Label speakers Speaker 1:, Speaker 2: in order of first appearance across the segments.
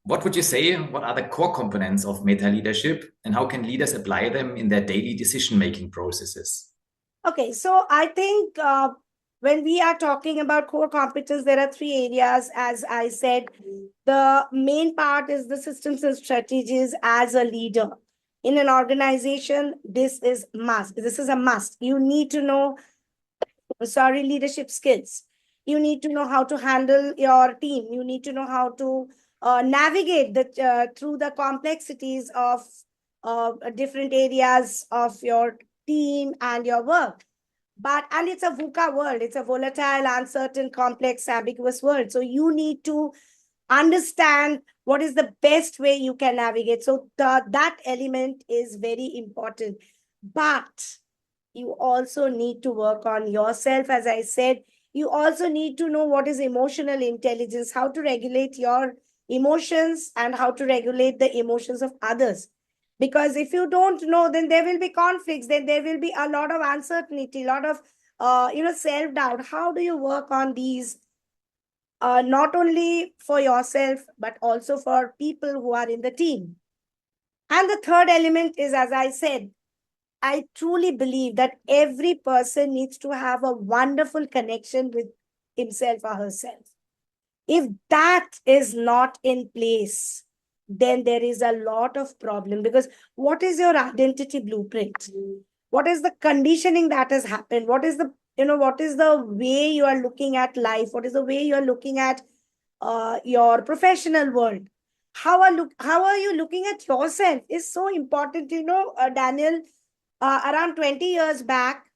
Speaker 1: What would you say? What are the core components of meta leadership, and how can leaders apply them in their daily decision-making processes?
Speaker 2: Okay, so I think when we are talking about core competence, there are three areas. As I said, the main part is the systems and strategies as a leader. In an organization, this is must. This is a must. You need to know, sorry, leadership skills. You need to know how to handle your team. You need to know how to navigate through the complexities of different areas of your team and your work. And it's a VUCA world. It's a volatile, uncertain, complex, ambiguous world. So you need to understand what is the best way you can navigate. So that element is very important. But you also need to work on yourself. As I said, you also need to know what is emotional intelligence, how to regulate your emotions and how to regulate the emotions of others. Because if you don't know, then there will be conflicts, then there will be a lot of uncertainty, a lot of self-doubt. How do you work on these, not only for yourself but also for people who are in the team? And the third element is, as I said, I truly believe that every person needs to have a wonderful connection with himself or herself. If that is not in place, then there is a lot of problem, because what is your identity blueprint? What is the conditioning that has happened? What is the, what is the way you are looking at life? What is the way you are looking at your professional world? How are you looking at yourself is so important. Daniel, around 20 years back,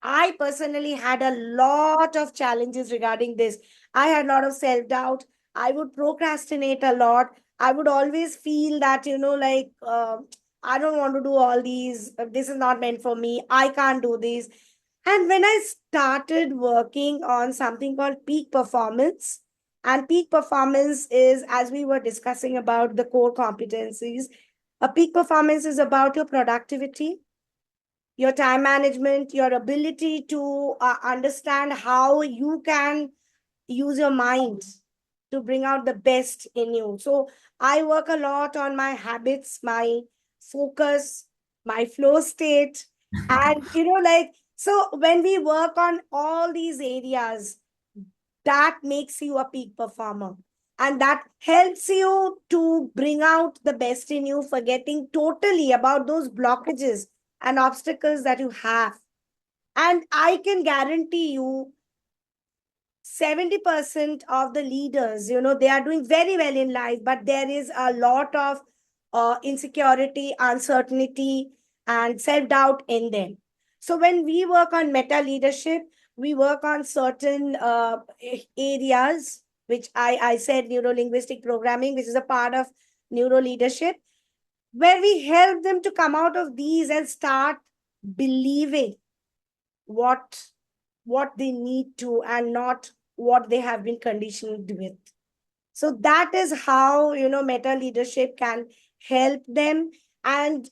Speaker 2: I personally had a lot of challenges regarding this. I had a lot of self doubt. I would procrastinate a lot. I would always feel that, I don't want to do all these. This is not meant for me. I can't do this. And when I started working on something called peak performance, and peak performance is, as we were discussing about the core competencies, a peak performance is about your productivity, your time management, your ability to understand how you can use your mind to bring out the best in you. So I work a lot on my habits, my focus, my flow state. And, so when we work on all these areas, that makes you a peak performer. And that helps you to bring out the best in you, forgetting totally about those blockages and obstacles that you have. And I can guarantee you 70% of the leaders, they are doing very well in life, but there is a lot of insecurity, uncertainty, and self doubt in them. So when we work on meta leadership, we work on certain areas, which I said neuro linguistic programming, which is a part of neuro leadership, where we help them to come out of these and start believing what what they need to, and not what they have been conditioned with. So that is how, meta leadership can help them. And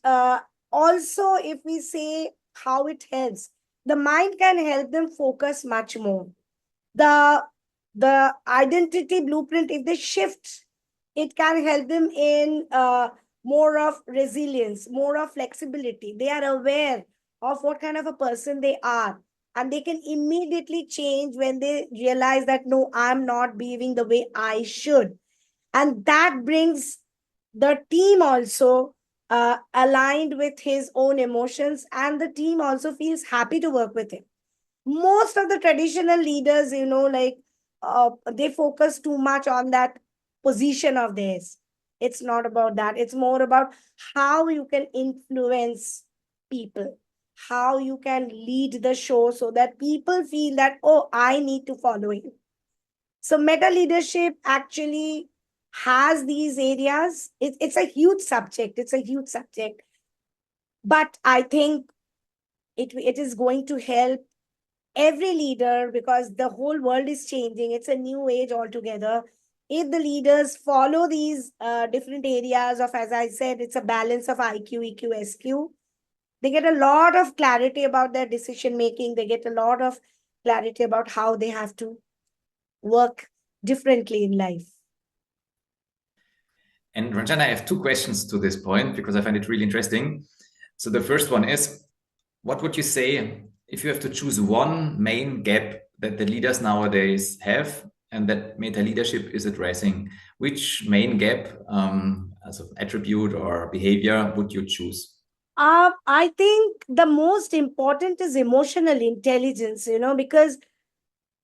Speaker 2: also, if we say how it helps, the mind can help them focus much more. The the identity blueprint, if they shift, it can help them in more of resilience, more of flexibility. They are aware of what kind of a person they are, and they can immediately change when they realize that, no, I'm not behaving the way I should. And that brings the team also aligned with his own emotions, and the team also feels happy to work with him. Most of the traditional leaders, they focus too much on that position of theirs. It's not about that. It's more about how you can influence people, how you can lead the show so that people feel that, oh, I need to follow you. So meta leadership actually has these areas. It's a huge subject. It's a huge subject. But I think it is going to help every leader, because the whole world is changing. It's a new age altogether. If the leaders follow these different areas of, as I said, it's a balance of IQ, EQ, SQ, they get a lot of clarity about their decision making. They get a lot of clarity about how they have to work differently in life.
Speaker 1: And Ranjana, I have two questions to this point because I find it really interesting. So the first one is, what would you say if you have to choose one main gap that the leaders nowadays have and that meta leadership is addressing? Which main gap, as of attribute or behavior, would you choose?
Speaker 2: I think the most important is emotional intelligence, because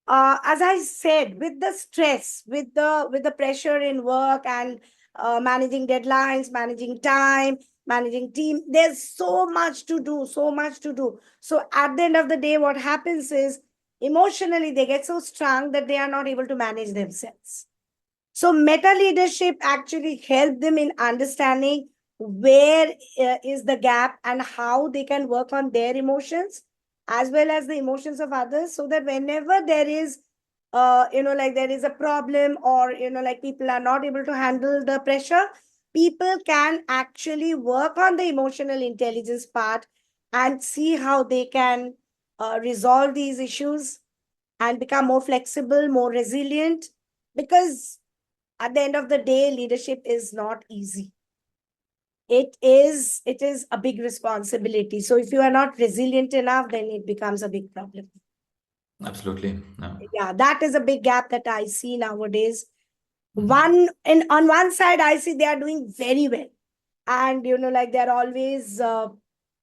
Speaker 2: as I said, with the stress, with the pressure in work and managing deadlines, managing time, managing team, there's so much to do, so much to do. So at the end of the day, what happens is emotionally they get so strong that they are not able to manage themselves. So meta leadership actually help them in understanding where is the gap and how they can work on their emotions as well as the emotions of others, so that whenever there is like there is a problem, or like people are not able to handle the pressure, people can actually work on the emotional intelligence part and see how they can resolve these issues and become more flexible, more resilient. Because at the end of the day, leadership is not easy. It is a big responsibility. So if you are not resilient enough, then it becomes a big problem.
Speaker 1: Absolutely. No.
Speaker 2: Yeah, that is a big gap that I see nowadays.
Speaker 1: Mhm.
Speaker 2: On one side, I see they are doing very well, and like they're always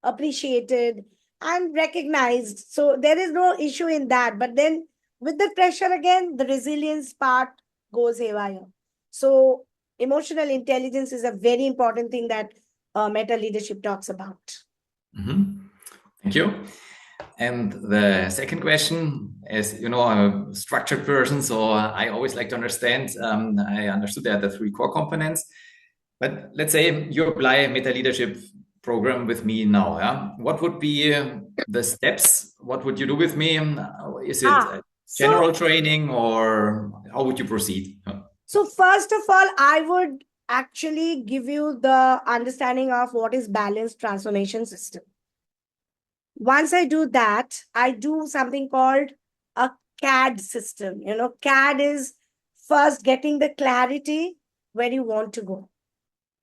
Speaker 2: appreciated and recognized, so there is no issue in that. But then with the pressure again, the resilience part goes haywire. So emotional intelligence is a very important thing that meta leadership talks about.
Speaker 1: Mhm. Thank you. And the second question is, I'm a structured person, so I always like to understand. I understood there are the three core components, but let's say you apply a meta leadership program with me now. Yeah? What would be the steps? What would you do with me? Is it a
Speaker 2: So
Speaker 1: general training, or how would you proceed?
Speaker 2: so first of all, I would actually give you the understanding of what is balanced transformation system. Once I do that, I do something called a CAD system. CAD is first getting the clarity where you want to go.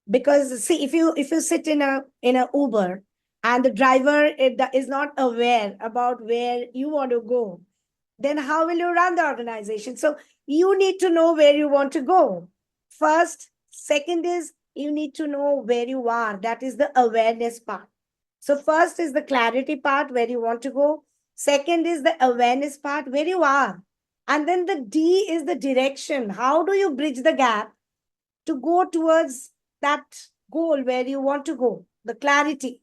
Speaker 2: Because see, if you sit in a Uber and the driver is not aware about where you want to go, then how will you run the organization? So you need to know where you want to go first. Second is you need to know where you are. That is the awareness part. So first is the clarity part, where you want to go. Second is the awareness part, where you are. And then the D is the direction. How do you bridge the gap to go towards that goal where you want to go? The clarity.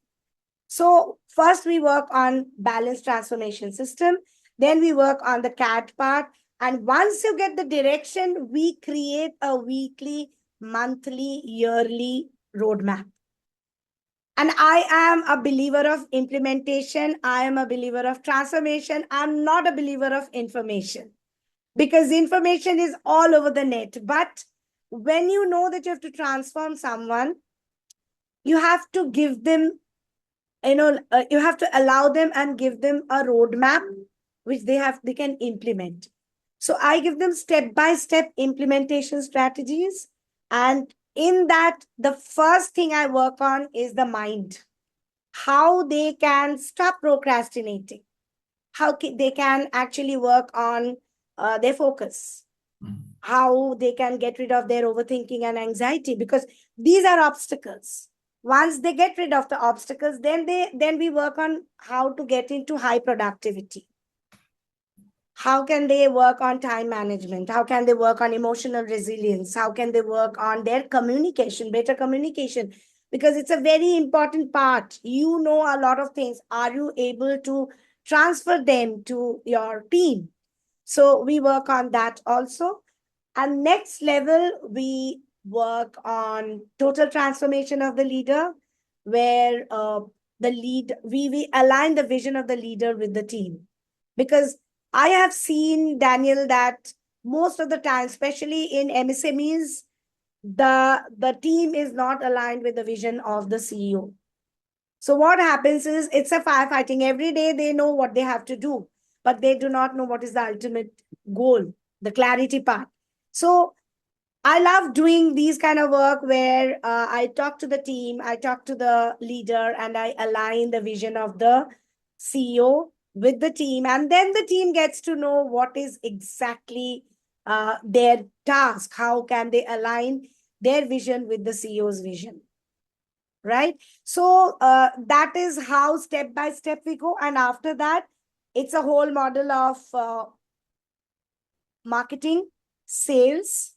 Speaker 2: So first we work on balanced transformation system, then we work on the CAT part. And once you get the direction, we create a weekly, monthly, yearly roadmap. And I am a believer of implementation. I am a believer of transformation. I'm not a believer of information, because information is all over the net. But when you know that you have to transform someone, you have to give them, you have to allow them and give them a roadmap which they can implement. So I give them step by step implementation strategies. And in that, the first thing I work on is the mind, how they can stop procrastinating, how they can actually work on their focus,
Speaker 1: Mhm.
Speaker 2: how they can get rid of their overthinking and anxiety, because these are obstacles. Once they get rid of the obstacles, then we work on how to get into high productivity. How can they work on time management? How can they work on emotional resilience? How can they work on their communication, better communication? Because it's a very important part. You know a lot of things. Are you able to transfer them to your team? So we work on that also. And next level, we work on total transformation of the leader, where we align the vision of the leader with the team. Because I have seen, Daniel, that most of the time, especially in MSMEs, the team is not aligned with the vision of the CEO. So what happens is it's a firefighting. Every day they know what they have to do, but they do not know what is the ultimate goal, the clarity part. So I love doing these kind of work where I talk to the team, I talk to the leader, and I align the vision of the CEO with the team. And then the team gets to know what is exactly their task. How can they align their vision with the CEO's vision? Right. So that is how step by step we go. And after that, it's a whole model of marketing, sales,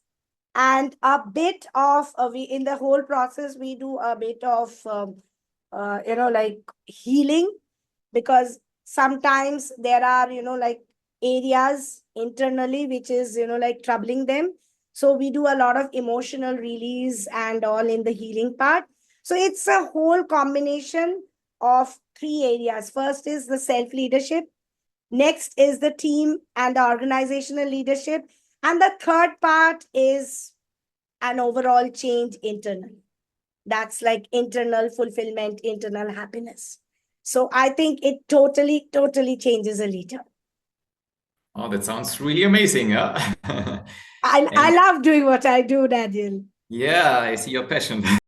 Speaker 2: and a bit of we in the whole process we do a bit of like healing, because sometimes there are like areas internally which is like troubling them, so we do a lot of emotional release and all in the healing part. So it's a whole combination of three areas. First is the self leadership, next is the team and the organizational leadership, and the third part is an overall change internally. That's like internal fulfillment, internal happiness. So I think it totally changes a leader.
Speaker 1: Oh, that sounds really amazing. Huh?
Speaker 2: I
Speaker 1: And
Speaker 2: love doing what I do, Daniel.
Speaker 1: yeah, I see your passion.